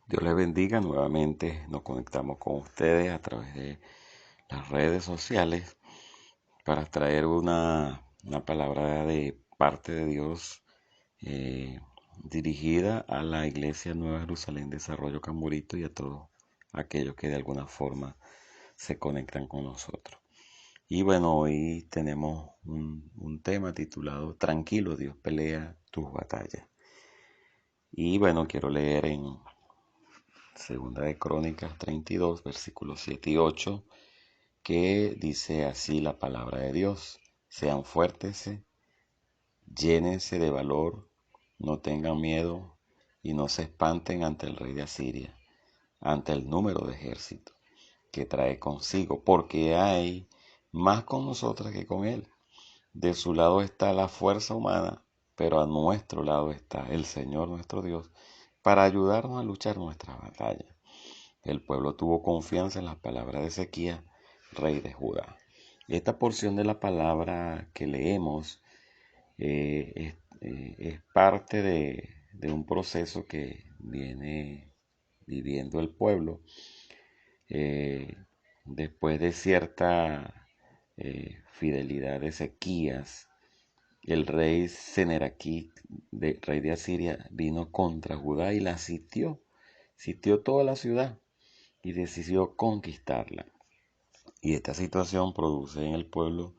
Dios les bendiga. Nuevamente nos conectamos con ustedes a través de las redes sociales para traer una palabra de parte de Dios dirigida a la Iglesia Nueva Jerusalén Desarrollo Camburito y a todos aquellos que de alguna forma se conectan con nosotros. Y bueno, hoy tenemos un tema titulado Tranquilo, Dios pelea tus batallas. Y bueno, quiero leer en Segunda de Crónicas 32, versículos 7 y 8, que dice así la palabra de Dios: sean fuertes, llénense de valor, no tengan miedo y no se espanten ante el rey de Asiria, ante el número de ejército que trae consigo, porque hay más con nosotras que con él. De su lado está la fuerza humana, pero a nuestro lado está el Señor nuestro Dios para ayudarnos a luchar nuestras batallas. El pueblo tuvo confianza en las palabras de Ezequías, rey de Judá. Esta porción de la palabra que leemos es parte de un proceso que viene viviendo el pueblo eh, después de cierta fidelidad de Ezequías. El rey Seneraquí, rey de Asiria, vino contra Judá y la sitió toda la ciudad y decidió conquistarla. Y esta situación produce en el pueblo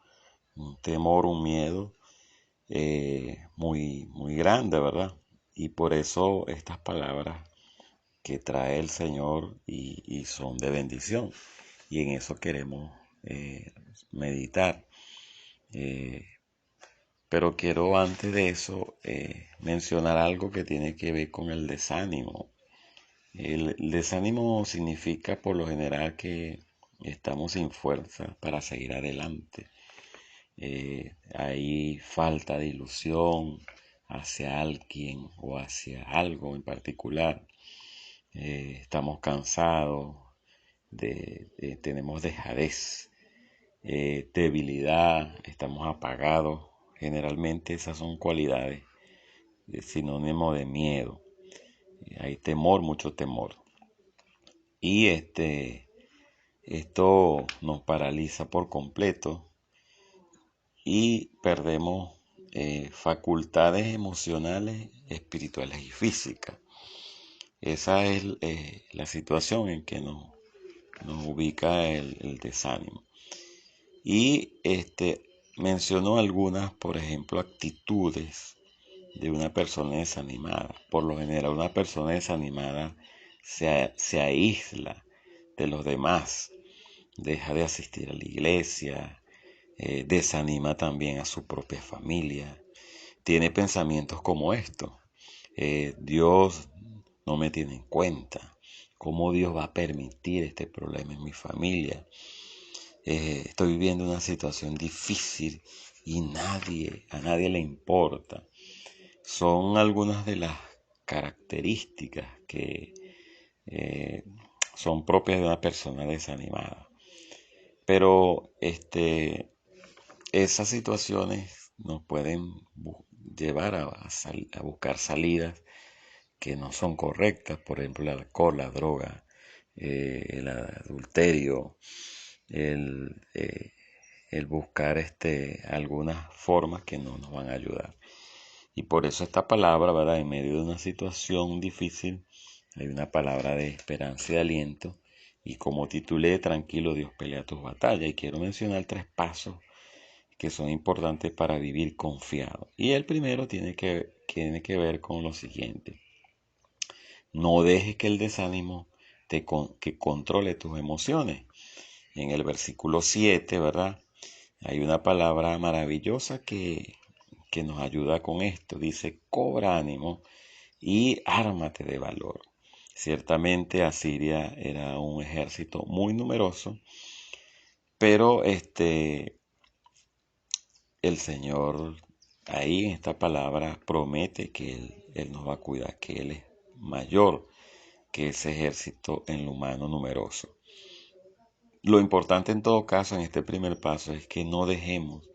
un temor, un miedo muy grande, ¿verdad? Y por eso estas palabras que trae el Señor y son de bendición. Y en eso queremos meditar. Eh, pero quiero antes de eso mencionar algo que tiene que ver con el desánimo. El desánimo significa por lo general que estamos sin fuerza para seguir adelante. Hay falta de ilusión hacia alguien o hacia algo en particular. Estamos cansados, tenemos dejadez, debilidad, estamos apagados. Generalmente esas son cualidades sinónimo de miedo. Hay temor, mucho temor. Y esto nos paraliza por completo y perdemos facultades emocionales, espirituales y físicas. Esa es la situación en que nos ubica el desánimo. Y mencionó algunas, por ejemplo, actitudes de una persona desanimada. Por lo general, una persona desanimada se aísla de los demás, deja de asistir a la iglesia, desanima también a su propia familia. Tiene pensamientos como estos: Dios no me tiene en cuenta. ¿Cómo Dios va a permitir este problema en mi familia? Estoy viviendo una situación difícil y a nadie le importa. Son algunas de las características que eh, son propias de una persona desanimada. Pero esas situaciones nos pueden llevar a buscar salidas que no son correctas, por ejemplo el alcohol, la droga, el adulterio, el, eh, el buscar algunas formas que no nos van a ayudar. Y por eso esta palabra, ¿verdad? En medio de una situación difícil, hay una palabra de esperanza y de aliento. Y como titulé, Tranquilo, Dios pelea tus batallas. Y quiero mencionar 3 pasos que son importantes para vivir confiado. Y el primero tiene que ver con lo siguiente: no dejes que el desánimo que controle tus emociones. En el versículo 7, ¿verdad? Hay una palabra maravillosa que nos ayuda con esto. Dice: cobra ánimo y ármate de valor. Ciertamente Asiria era un ejército muy numeroso, pero el Señor ahí en esta palabra promete que Él nos va a cuidar, que Él es mayor que ese ejército en lo humano numeroso. Lo importante en todo caso en este primer paso es que no dejemos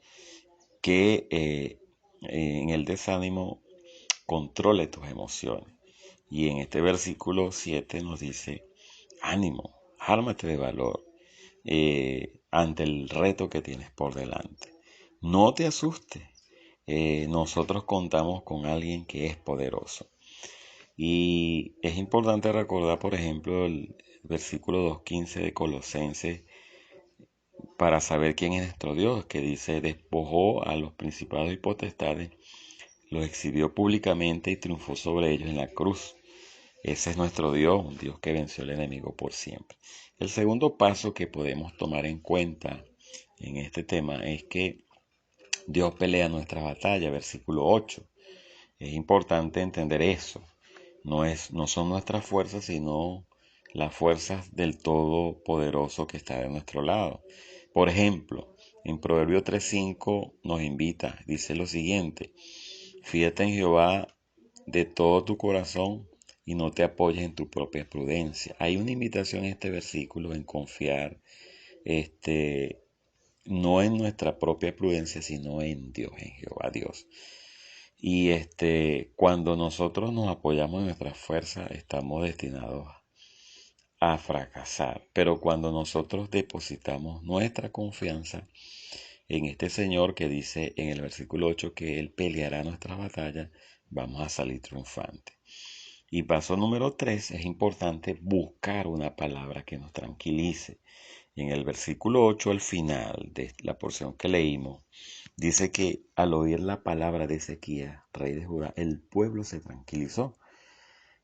que en el desánimo controle tus emociones. Y en este versículo 7 nos dice, ánimo, ármate de valor ante el reto que tienes por delante. No te asustes, nosotros contamos con alguien que es poderoso. Y es importante recordar, por ejemplo, el versículo 2.15 de Colosenses para saber quién es nuestro Dios, que dice, despojó a los principados y potestades, los exhibió públicamente y triunfó sobre ellos en la cruz. Ese es nuestro Dios, un Dios que venció al enemigo por siempre. El segundo paso que podemos tomar en cuenta en este tema es que Dios pelea nuestra batalla, versículo 8. Es importante entender eso. No son nuestras fuerzas, sino las fuerzas del Todopoderoso que está de nuestro lado. Por ejemplo, en Proverbio 3.5 nos invita, dice lo siguiente, fíjate en Jehová de todo tu corazón y no te apoyes en tu propia prudencia. Hay una invitación en este versículo en confiar, no en nuestra propia prudencia, sino en Dios, en Jehová Dios. Y cuando nosotros nos apoyamos en nuestra fuerza, estamos destinados a fracasar. Pero cuando nosotros depositamos nuestra confianza en este Señor que dice en el versículo 8 que Él peleará nuestras batallas, vamos a salir triunfantes. Y paso número 3, es importante buscar una palabra que nos tranquilice. En el versículo 8, al final de la porción que leímos, dice que al oír la palabra de Ezequías, rey de Judá, el pueblo se tranquilizó.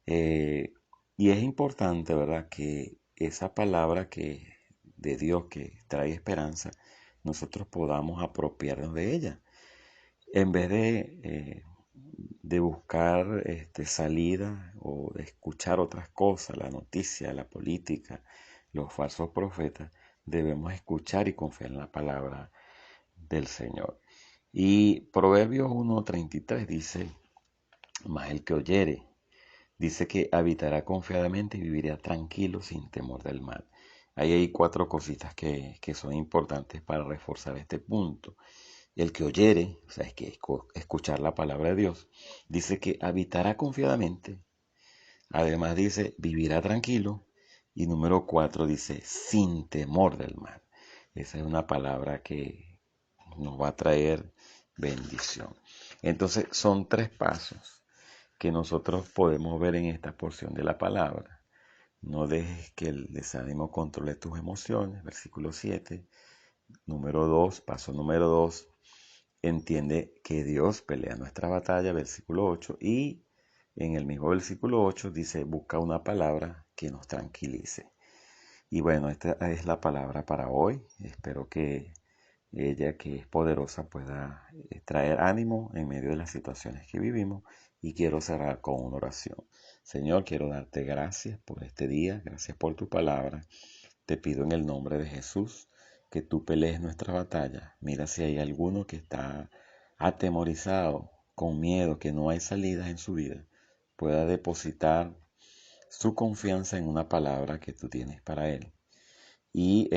Y es importante, ¿verdad?, que esa palabra de Dios que trae esperanza, nosotros podamos apropiarnos de ella. En vez de buscar salida o de escuchar otras cosas, la noticia, la política, los falsos profetas, debemos escuchar y confiar en la palabra del Señor. Y Proverbios 1.33 dice, mas el que oyere, dice que habitará confiadamente y vivirá tranquilo sin temor del mal. Ahí hay 4 cositas que son importantes para reforzar este punto. El que oyere, o sea, es que escuchar la palabra de Dios, dice que habitará confiadamente. Además dice, vivirá tranquilo. Y número 4 dice, sin temor del mal. Esa es una palabra que nos va a traer bendición. Entonces, son 3 pasos que nosotros podemos ver en esta porción de la palabra. No dejes que el desánimo controle tus emociones, versículo 7. Número 2, paso número 2, entiende que Dios pelea nuestra batalla, versículo 8, y en el mismo versículo 8 dice, busca una palabra que nos tranquilice. Y bueno, esta es la palabra para hoy. Espero que ella, que es poderosa, pueda traer ánimo en medio de las situaciones que vivimos. Y quiero cerrar con una oración. Señor, quiero darte gracias por este día, gracias por tu palabra. Te pido en el nombre de Jesús que tú pelees nuestra batalla. Mira si hay alguno que está atemorizado, con miedo, que no hay salidas en su vida, pueda depositar su confianza en una palabra que tú tienes para él. Y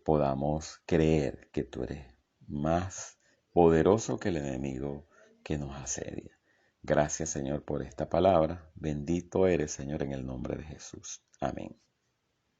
podamos creer que tú eres más poderoso que el enemigo que nos asedia. Gracias, Señor, por esta palabra. Bendito eres, Señor, en el nombre de Jesús. Amén.